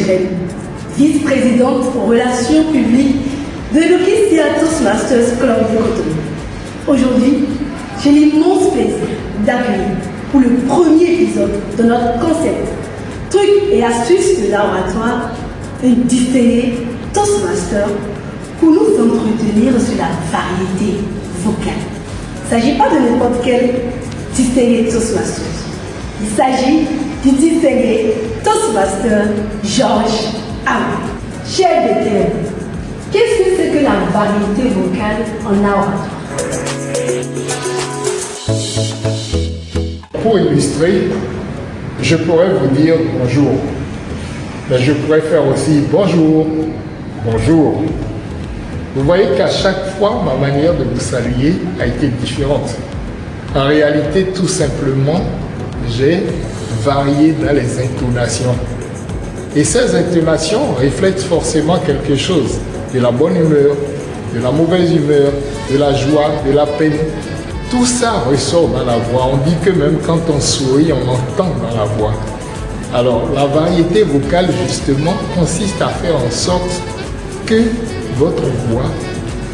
culturelle, vice-présidente aux relations publiques de l'Orchestre Toastmasters Colombie-Cotonou. Aujourd'hui, j'ai l'immense plaisir d'accueillir pour le premier épisode de notre concept Trucs et astuces de l'oratoire un distingué Toastmaster pour nous entretenir sur la variété vocale. Il ne s'agit pas de n'importe quel distingué Toastmaster. Il s'agit du distingué Toastmaster Georges Amou. Cher Bethel, qu'est-ce que c'est que la variété vocale en oratoire? Pour illustrer, je pourrais vous dire bonjour, mais je pourrais faire aussi bonjour, bonjour. Vous voyez qu'à chaque fois, ma manière de vous saluer a été différente. En réalité, tout simplement, j'ai varié dans les intonations. Et ces intonations reflètent forcément quelque chose, de la bonne humeur, de la mauvaise humeur, de la joie, de la peine. Tout ça ressort dans la voix. On dit que même quand on sourit, on entend dans la voix. Alors, la variété vocale, justement, consiste à faire en sorte que votre voix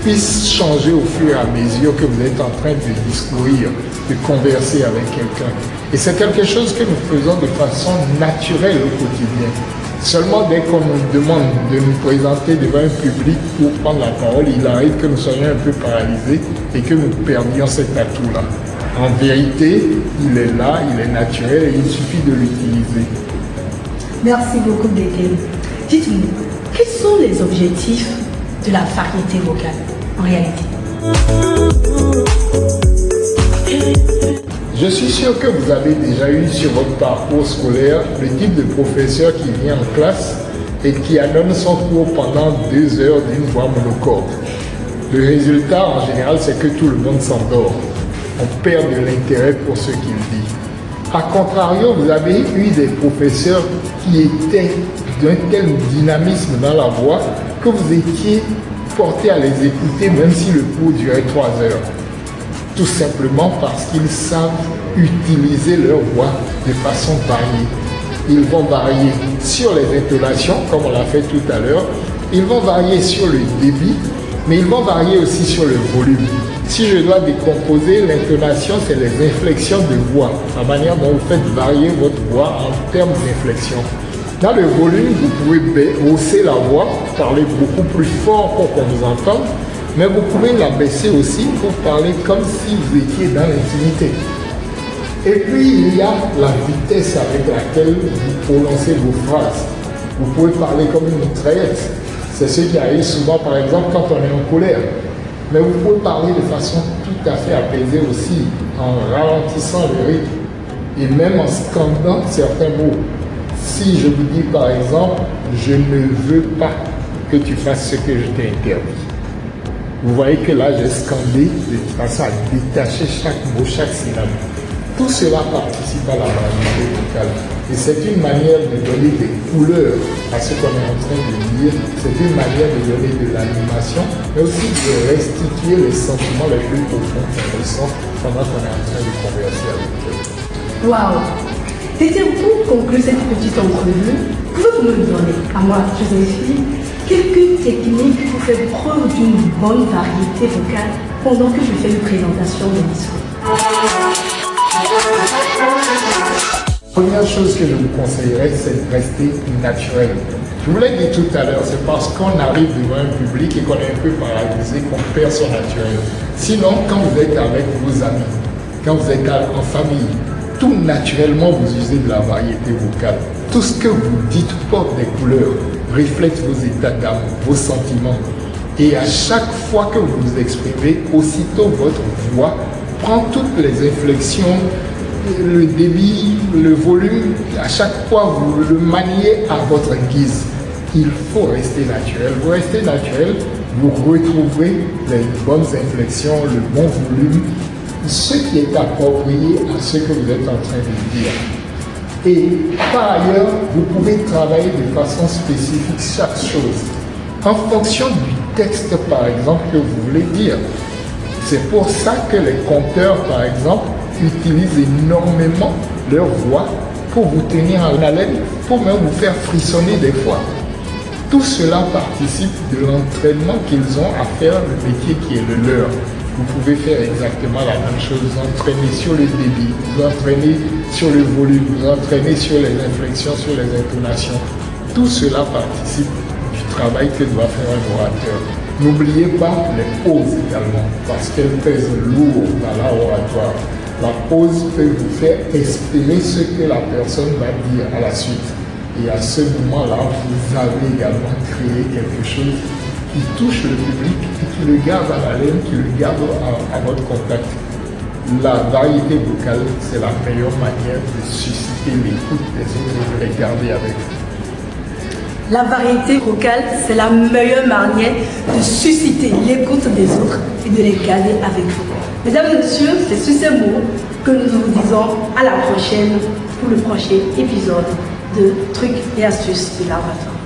puisse changer au fur et à mesure que vous êtes en train de discourir, de converser avec quelqu'un. Et c'est quelque chose que nous faisons de façon naturelle au quotidien. Seulement dès qu'on nous demande de nous présenter devant un public pour prendre la parole, il arrive que nous soyons un peu paralysés et que nous perdions cet atout-là. En vérité, il est là, il est naturel et il suffit de l'utiliser. Merci beaucoup, Bethel. Dites-nous, quels sont les objectifs de la variété vocale en réalité? Je suis sûr que vous avez déjà eu sur votre parcours scolaire le type de professeur qui vient en classe et qui donne son cours pendant 2 heures d'une voix monocorde. Le résultat en général, c'est que tout le monde s'endort. On perd de l'intérêt pour ce qu'il dit. A contrario, vous avez eu des professeurs qui étaient d'un tel dynamisme dans la voix que vous étiez porté à les écouter même si le cours durait 3 heures. Tout simplement parce qu'ils savent utiliser leur voix de façon variée. Ils vont varier sur les intonations, comme on l'a fait tout à l'heure. Ils vont varier sur le débit, mais ils vont varier aussi sur le volume. Si je dois décomposer, l'intonation, c'est les inflexions de voix, la manière dont vous faites varier votre voix en termes d'inflexion. Dans le volume, vous pouvez hausser la voix, parler beaucoup plus fort pour qu'on vous entende, mais vous pouvez la baisser aussi pour parler comme si vous étiez dans l'intimité. Et puis, il y a la vitesse avec laquelle vous prononcez vos phrases. Vous pouvez parler comme une mitraillette. C'est ce qui arrive souvent, par exemple, quand on est en colère. Mais vous pouvez parler de façon tout à fait apaisée aussi, en ralentissant le rythme et même en scandant certains mots. Si je vous dis, par exemple, je ne veux pas que tu fasses ce que je t'ai interdit. Vous voyez que là, j'ai scandé de façon à détacher chaque mot, chaque syllabe. Tout cela participe à la variété vocale. Et c'est une manière de donner des couleurs à ce qu'on est en train de dire. C'est une manière de donner de l'animation, mais aussi de restituer les sentiments les plus profonds qu'on ressent pendant qu'on est en train de converser avec quelqu'un. Waouh! C'était pour conclure cette petite entrevue, pouvez-vous me donner, à moi, Joséphine, quelques techniques pour faire preuve d'une bonne variété vocale pendant que je fais une présentation de l'histoire? Première chose que je vous conseillerais, c'est de rester naturel. Je vous l'ai dit tout à l'heure, c'est parce qu'on arrive devant un public et qu'on est un peu paralysé qu'on perd son naturel. Sinon, quand vous êtes avec vos amis, quand vous êtes en famille, tout naturellement vous usez de la variété vocale. Tout ce que vous dites porte des couleurs, reflète vos états d'âme, vos sentiments. Et à chaque fois que vous vous exprimez, aussitôt votre voix prend toutes les inflexions, le débit, le volume, à chaque fois vous le maniez à votre guise. Il faut rester naturel. Vous restez naturel, vous retrouverez les bonnes inflexions, le bon volume, ce qui est approprié à ce que vous êtes en train de dire. Et par ailleurs, vous pouvez travailler de façon spécifique chaque chose en fonction du texte, par exemple, que vous voulez dire. C'est pour ça que les conteurs, par exemple, utilisent énormément leur voix pour vous tenir en haleine, pour même vous faire frissonner des fois. Tout cela participe de l'entraînement qu'ils ont à faire le métier qui est le leur. Vous pouvez faire exactement la même chose, vous entraîner sur le débit, vous entraîner sur le volume, vous entraîner sur les inflexions, sur les intonations. Tout cela participe du travail que doit faire un orateur. N'oubliez pas les pauses également, parce qu'elles pèsent lourd dans l'art oratoire. La pause peut vous faire espérer ce que la personne va dire à la suite. Et à ce moment-là, vous avez également créé quelque chose qui touche le public et qui le garde à l'haleine, qui le garde à votre contact. La variété vocale, c'est la meilleure manière de susciter l'écoute des autres et de les garder avec vous. La variété vocale, c'est la meilleure manière de susciter l'écoute des autres et de les garder avec vous. Mesdames et messieurs, c'est sur ces mots que nous vous disons à la prochaine pour le prochain épisode de Trucs et astuces de l'art oratoire.